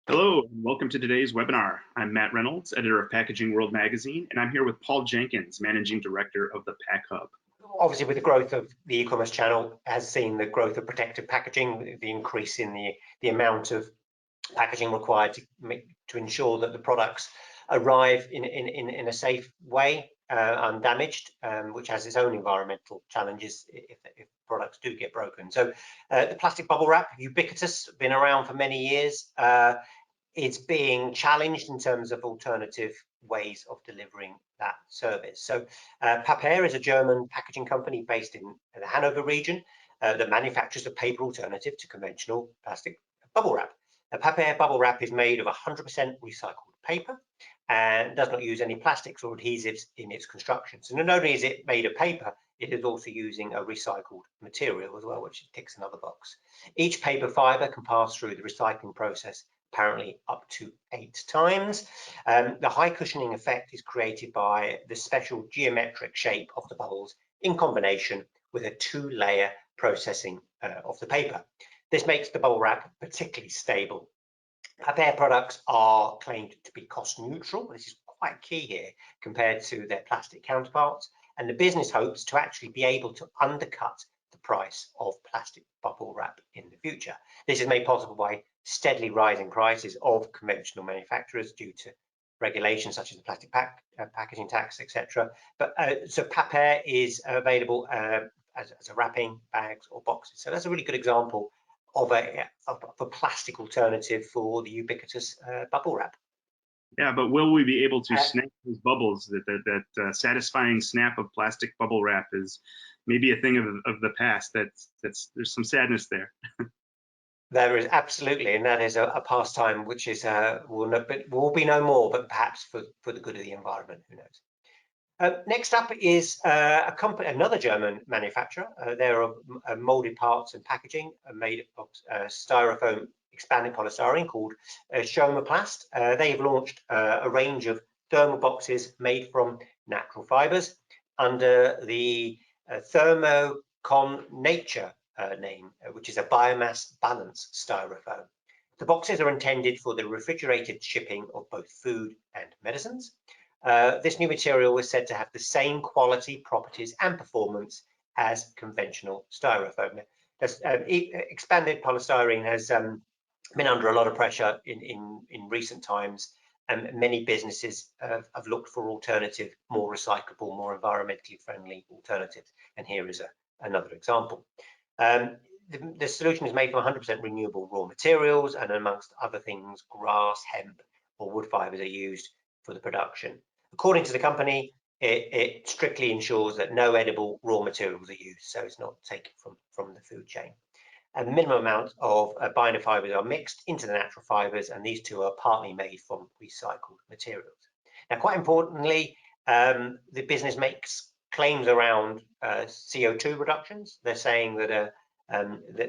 Hello, and welcome to today's webinar. I'm Matt Reynolds, editor of Packaging World magazine, and I'm here with Paul Jenkins, managing director of the PackHub. Obviously, with the growth of the e-commerce channel, has seen the growth of protective packaging, the increase in the amount of packaging required to ensure that the products arrive in a safe way, undamaged, which has its own environmental challenges if products do get broken. So the plastic bubble wrap, ubiquitous, been around for many years. It's being challenged in terms of alternative ways of delivering that service. So Papair is a German packaging company based in the Hanover region that manufactures a paper alternative to conventional plastic bubble wrap. A Papair bubble wrap is made of 100% recycled paper and does not use any plastics or adhesives in its construction. So not only is it made of paper, it is also using a recycled material as well, which ticks another box. Each paper fiber can pass through the recycling process apparently up to 8 times. The high cushioning effect is created by the special geometric shape of the bubbles in combination with a 2-layer processing of the paper. This makes the bubble wrap particularly stable. Papair products are claimed to be cost neutral. This is quite key here compared to their plastic counterparts, and the business hopes to actually be able to undercut the price of plastic bubble wrap in the future. This is made possible by steadily rising prices of conventional manufacturers due to regulations such as the plastic packaging tax, etc. But so Papair is available as a wrapping, bags or boxes. So that's a really good example of a plastic alternative for the ubiquitous bubble wrap. Yeah, but will we be able to snap those bubbles? That satisfying snap of plastic bubble wrap is maybe a thing of the past. There's some sadness there. There is absolutely, and that is a pastime which is will be no more, but perhaps for the good of the environment. Who knows? Next up is another German manufacturer. They're molded parts and packaging made of styrofoam expanded polystyrene called Schaumaplast. They've launched a range of thermal boxes made from natural fibers under the Thermocon Nature name, which is a biomass balance styrofoam. The boxes are intended for the refrigerated shipping of both food and medicines. This new material was said to have the same quality, properties and performance as conventional styrofoam. Expanded polystyrene has been under a lot of pressure in recent times, and many businesses have looked for alternative, more recyclable, more environmentally friendly alternatives. And here is another example. The solution is made from 100% renewable raw materials, and amongst other things, grass, hemp or wood fibers are used for the production. According to the company, it strictly ensures that no edible raw materials are used, so it's not taken from the food chain. A minimum amount of binder fibers are mixed into the natural fibers, and these two are partly made from recycled materials. Now, quite importantly, the business makes claims around CO2 reductions. They're saying that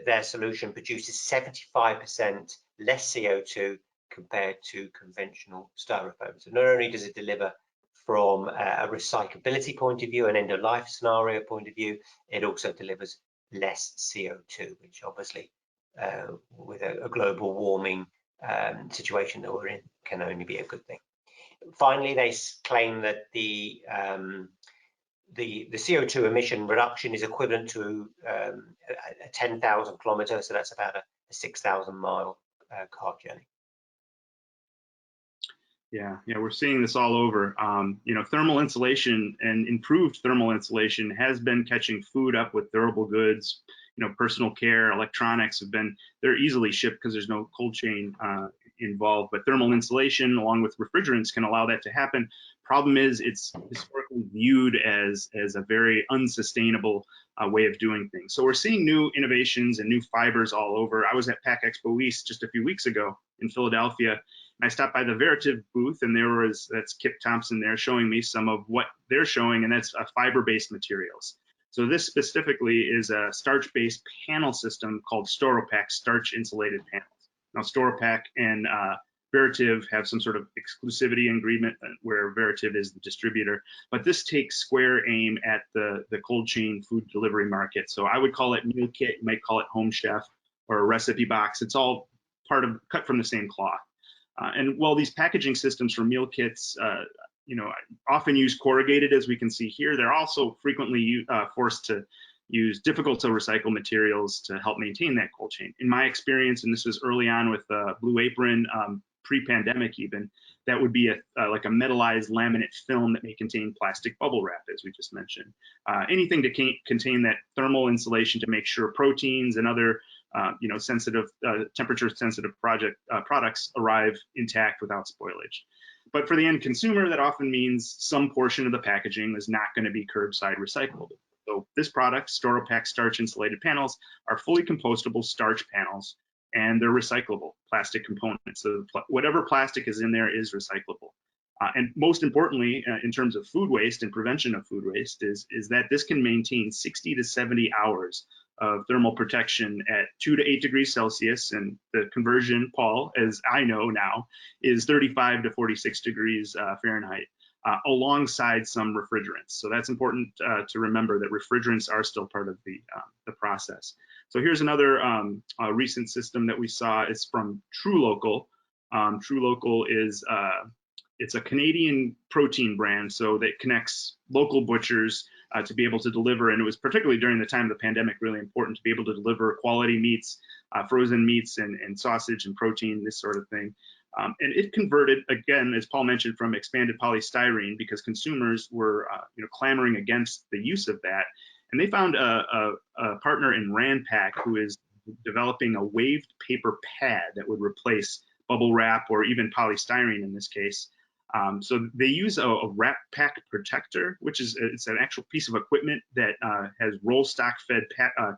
their solution produces 75% less CO2 compared to conventional styrofoam. So not only does it deliver from a recyclability point of view, an end-of-life scenario point of view, it also delivers less CO2, which obviously, with a global warming situation that we're in, can only be a good thing. Finally, they claim that the CO2 emission reduction is equivalent to a 10,000 kilometers, so that's about a 6,000 mile car journey. Yeah, we're seeing this all over. Thermal insulation and improved thermal insulation has been catching food up with durable goods. Personal care, electronics they're easily shipped because there's no cold chain involved. But thermal insulation, along with refrigerants, can allow that to happen. Problem is, it's historically viewed as a very unsustainable way of doing things. So we're seeing new innovations and new fibers all over. I was at Pack Expo East just a few weeks ago in Philadelphia, and I stopped by the Veritiv booth, and that's Kip Thompson there showing me some of what they're showing, and that's fiber-based materials. So this specifically is a starch-based panel system called Storopack starch insulated panels. Now Storopack and Veritiv have some sort of exclusivity agreement where Veritiv is the distributor, but this takes square aim at the cold chain food delivery market. So I would call it meal kit, you might call it home chef or a recipe box. It's all cut from the same cloth. And while these packaging systems for meal kits, often use corrugated, as we can see here, they're also frequently forced to use difficult to recycle materials to help maintain that cold chain. In my experience, and this was early on with Blue Apron, pre-pandemic even, that would be like a metallized laminate film that may contain plastic bubble wrap, as we just mentioned. Anything to contain that thermal insulation to make sure proteins and other sensitive, temperature-sensitive products arrive intact without spoilage. But for the end consumer, that often means some portion of the packaging is not going to be curbside recyclable. So this product, Storopack starch insulated panels, are fully compostable starch panels, and they're recyclable plastic components. So whatever plastic is in there is recyclable. And most importantly, in terms of food waste and prevention of food waste, is that this can maintain 60 to 70 hours of thermal protection at 2 to 8 degrees Celsius, and the conversion, Paul, as I know now, is 35 to 46 degrees Fahrenheit, alongside some refrigerants. So that's important to remember, that refrigerants are still part of the process. So here's another recent system that we saw. It's from TruLocal. TruLocal is it's a Canadian protein brand, so that connects local butchers to be able to deliver, and it was particularly during the time of the pandemic really important to be able to deliver quality meats, frozen meats and sausage and protein, this sort of thing. And it converted, again, as Paul mentioned, from expanded polystyrene because consumers were clamoring against the use of that. And they found a partner in Ranpack who is developing a waved paper pad that would replace bubble wrap or even polystyrene in this case. So they use a wrap pack protector, which is it's an actual piece of equipment that has roll stock fed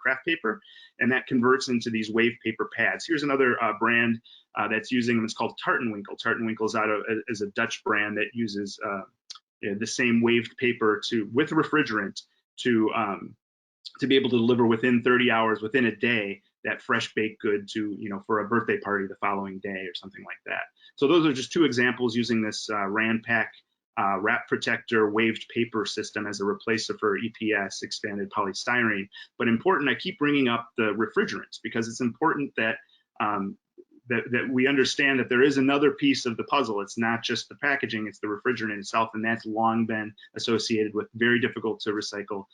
craft paper, and that converts into these wave paper pads. Here's another brand that's using them. It's called Tartenwinkel. Tartenwinkel is a Dutch brand that uses the same waved paper with refrigerant to be able to deliver within 30 hours, within a day, that fresh baked good to, for a birthday party the following day or something like that. So those are just two examples using this Ranpack wrap protector waved paper system as a replacer for EPS, expanded polystyrene. But important, I keep bringing up the refrigerants because it's important that that we understand that there is another piece of the puzzle. It's not just the packaging, it's the refrigerant itself, and that's long been associated with very difficult to recycle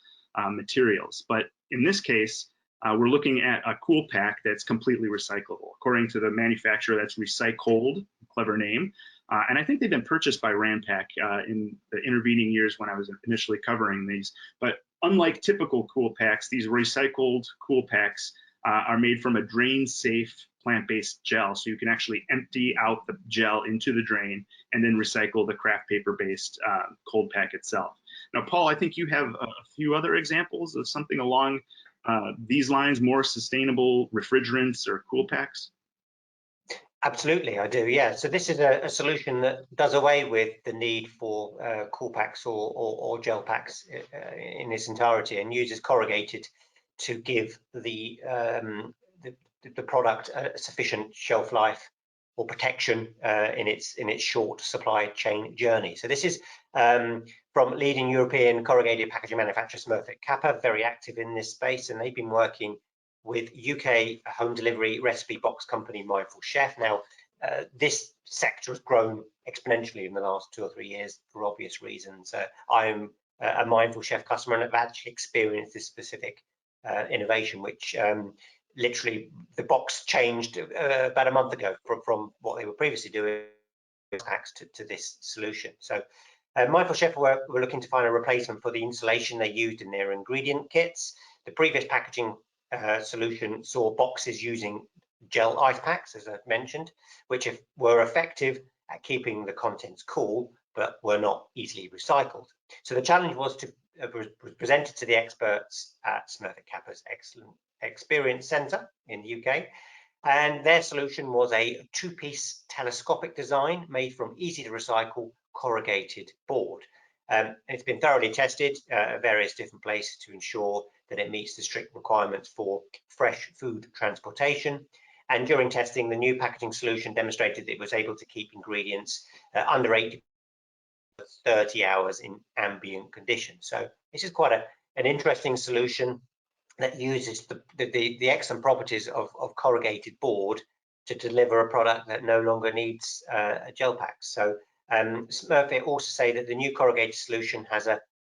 materials. But in this case, we're looking at a cool pack that's completely recyclable. According to the manufacturer, that's Recycold, clever name. And I think they've been purchased by Ranpack in the intervening years when I was initially covering these. But unlike typical cool packs, these recycled cool packs are made from a drain-safe plant-based gel. So you can actually empty out the gel into the drain and then recycle the craft paper-based cold pack itself. Now, Paul, I think you have a few other examples of something along these lines, more sustainable refrigerants or cool packs? Absolutely, I do, yeah. So this is a solution that does away with the need for cool packs or gel packs in its entirety, and uses corrugated to give the product a sufficient shelf life or protection in its short supply chain journey. So this is from leading European corrugated packaging manufacturer Smurfit Kappa, very active in this space, and they've been working with UK home delivery recipe box company Mindful Chef. Now, this sector has grown exponentially in the last 2 or 3 years for obvious reasons. I'm a Mindful Chef customer and have actually experienced this specific innovation, which literally the box changed about a month ago from what they were previously doing packs to this solution. So Mindful Chef were looking to find a replacement for the insulation they used in their ingredient kits. The previous packaging solution saw boxes using gel ice packs, as I mentioned, which were effective at keeping the contents cool, but were not easily recycled. So the challenge was presented to the experts at Smurfit Kappa's Excellent Experience Centre in the UK, and their solution was a 2-piece telescopic design made from easy to recycle corrugated board. It's been thoroughly tested at various different places to ensure that it meets the strict requirements for fresh food transportation. And during testing, the new packaging solution demonstrated that it was able to keep ingredients under 80 for 30 hours in ambient conditions. So this is quite an interesting solution that uses the excellent properties of corrugated board to deliver a product that no longer needs a gel pack. So Smurfit also say that the new corrugated solution has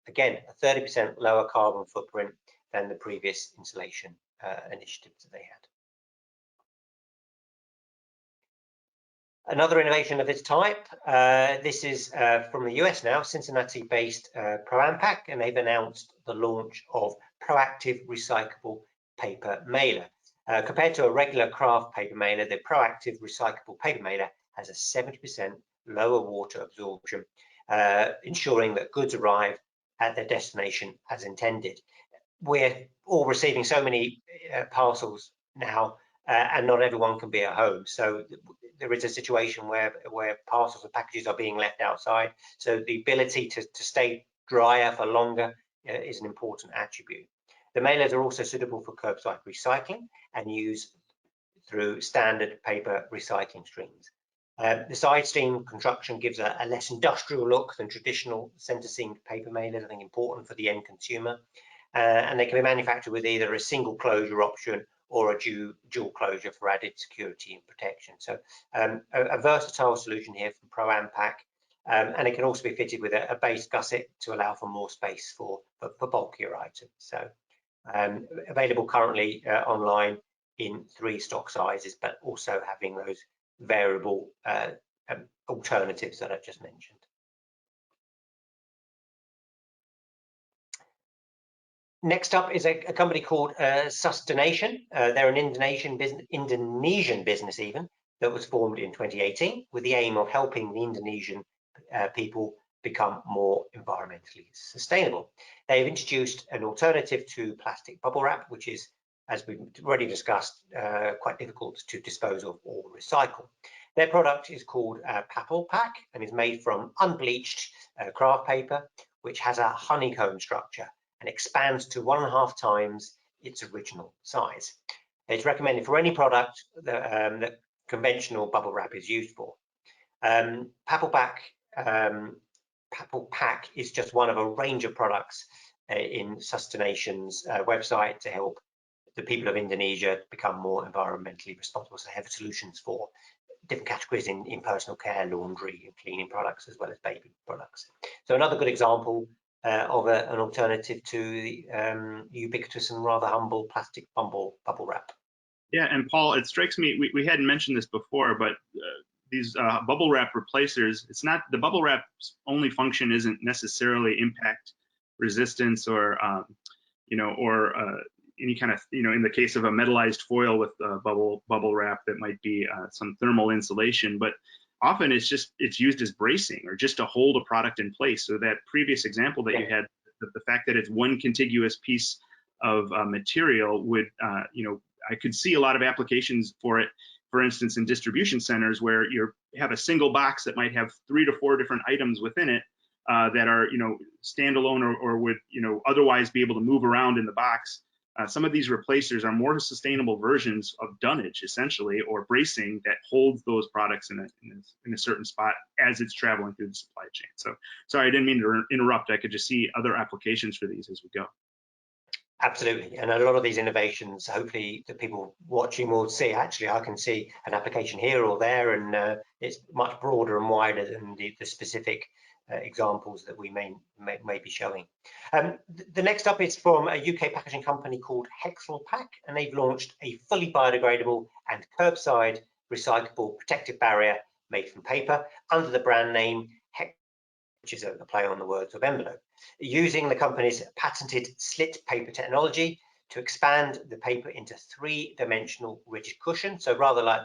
again a 30% lower carbon footprint than the previous insulation initiatives that they had. Another innovation of its type, this is from the US now, Cincinnati-based ProAmpac, and they've announced the launch of proactive recyclable paper mailer. Compared to a regular craft paper mailer, the proactive recyclable paper mailer has a 70% lower water absorption, ensuring that goods arrive at their destination as intended. We're all receiving so many parcels now, and not everyone can be at home. So there is a situation where parcels and packages are being left outside. So the ability to stay drier for longer is an important attribute. The mailers are also suitable for curbside recycling and used through standard paper recycling streams. The side stream construction gives a less industrial look than traditional center seamed paper mailers, I think important for the end consumer. And they can be manufactured with either a single closure option or a dual closure for added security and protection. So a versatile solution here from ProAmpac, and it can also be fitted with a base gusset to allow for more space for bulkier items. So available currently online in 3 stock sizes, but also having those variable alternatives that I've just mentioned. Next up is a company called Sustaination. They're an Indonesian business even that was formed in 2018 with the aim of helping the Indonesian people become more environmentally sustainable. They've introduced an alternative to plastic bubble wrap, which is, as we've already discussed, quite difficult to dispose of or recycle. Their product is called Papelpack and is made from unbleached craft paper, which has a honeycomb structure and expands to 1.5 times its original size. It's recommended for any product that conventional bubble wrap is used for. Papelpack is just one of a range of products in Sustanation's website to help the people of Indonesia become more environmentally responsible. So they have solutions for different categories in personal care, laundry, and cleaning products, as well as baby products. So another good example of an alternative to the ubiquitous and rather humble plastic bubble wrap. Yeah, and Paul, it strikes me, we hadn't mentioned this before, but these bubble wrap replacers, it's not, the bubble wrap's only function isn't necessarily impact resistance or, any kind of, in the case of a metallized foil with bubble wrap, that might be some thermal insulation, but often it's used as bracing or just to hold a product in place. So that previous example that you had, the fact that it's one contiguous piece of material would, I could see a lot of applications for it. For instance, in distribution centers where you have a single box that might have 3 to 4 different items within it that are, standalone or would, otherwise be able to move around in the box. Some of these replacers are more sustainable versions of dunnage, essentially, or bracing that holds those products in a certain spot as it's traveling through the supply chain. So, sorry, I didn't mean to interrupt. I could just see other applications for these as we go. Absolutely, and a lot of these innovations, hopefully the people watching will see, actually, I can see an application here or there, and it's much broader and wider than the specific examples that we may be showing. The next up is from a UK packaging company called HexelPack, and they've launched a fully biodegradable and curbside recyclable protective barrier made from paper under the brand name Hex, which is a play on the words of envelope, using the company's patented slit paper technology to expand the paper into 3-dimensional rigid cushion. So rather like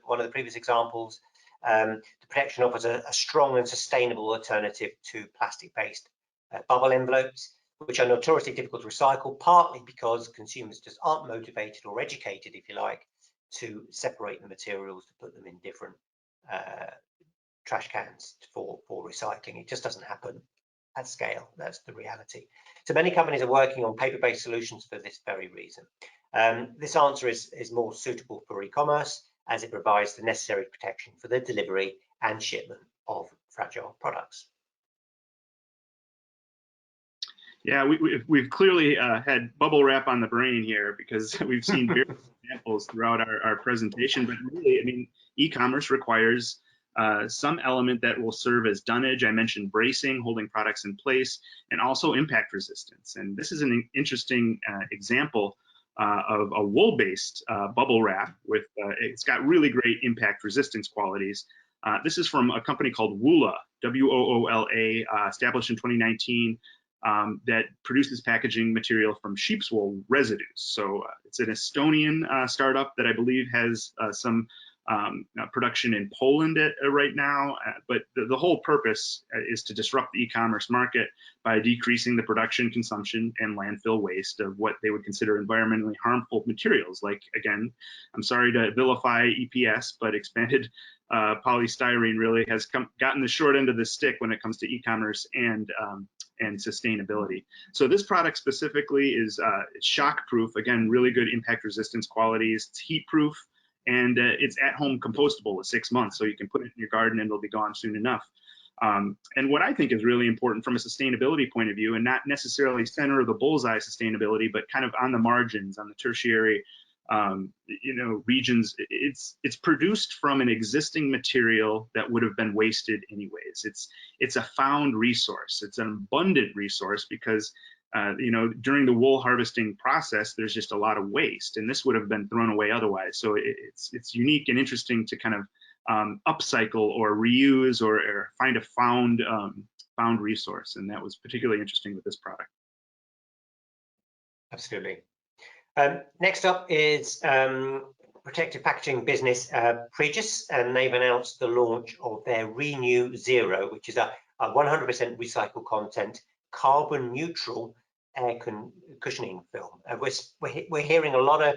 one of the previous examples, the protection offers a strong and sustainable alternative to plastic-based bubble envelopes, which are notoriously difficult to recycle, partly because consumers just aren't motivated or educated, if you like, to separate the materials, to put them in different trash cans for recycling. It just doesn't happen at scale. That's the reality. So many companies are working on paper-based solutions for this very reason. This answer is more suitable for e-commerce, as it provides the necessary protection for the delivery and shipment of fragile products. Yeah, we've clearly had bubble wrap on the brain here because we've seen various examples throughout our presentation. But really, I mean, e-commerce requires some element that will serve as dunnage. I mentioned bracing, holding products in place, and also impact resistance. And this is an interesting example of a wool-based bubble wrap with, it's got really great impact resistance qualities. This is from a company called Woola, W-O-O-L-A, established in 2019. That produces packaging material from sheep's wool residues. So it's an Estonian startup that I believe has some production in Poland right now. But the whole purpose is to disrupt the e-commerce market by decreasing the production, consumption, and landfill waste of what they would consider environmentally harmful materials. Like, again, I'm sorry to vilify EPS, but expanded polystyrene really has gotten the short end of the stick when it comes to e-commerce and sustainability. So this product specifically is shock-proof. Again, really good impact resistance qualities. It's heat-proof, and it's at-home compostable with 6 months, so you can put it in your garden and it'll be gone soon enough. And what I think is really important from a sustainability point of view, and not necessarily center of the bullseye sustainability, but kind of on the margins, on the tertiary regions, it's produced from an existing material that would have been wasted anyways. It's a found resource. It's an abundant resource because during the wool harvesting process, there's just a lot of waste, and this would have been thrown away otherwise. So it's unique and interesting to kind of upcycle or reuse or find a found resource, and that was particularly interesting with this product. Absolutely. Next up is protective packaging business Pregis, and they've announced the launch of their Renew Zero, which is a 100% recycled content, carbon neutral air cushioning film. We're hearing a lot of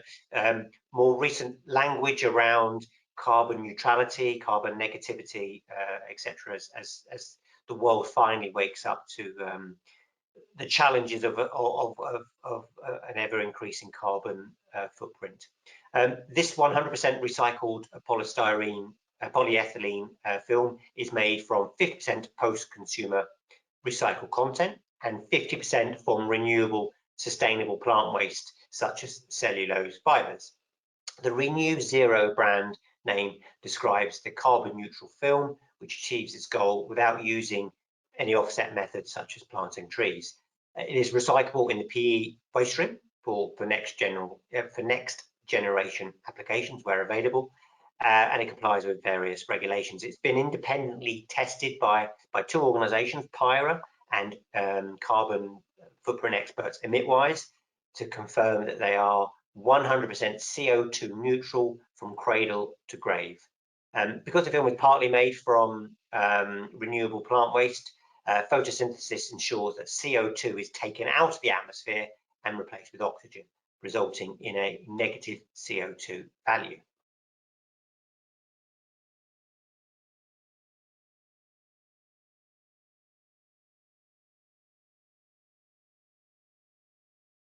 more recent language around carbon neutrality, carbon negativity, etc. As the world finally wakes up to the challenges of an ever-increasing carbon footprint. This 100% recycled polyethylene film is made from 50% post-consumer recycled content and 50% from renewable, sustainable plant waste, such as cellulose fibers. The Renew Zero brand name describes the carbon neutral film, which achieves its goal without using any offset methods such as planting trees. It is recyclable in the PE waste stream for next generation applications where available, and it complies with various regulations. It's been independently tested by two organizations, Papair and carbon footprint experts Emitwise, to confirm that they are 100% CO2 neutral from cradle to grave. Because the film is partly made from renewable plant waste, photosynthesis ensures that CO2 is taken out of the atmosphere and replaced with oxygen, resulting in a negative CO2 value.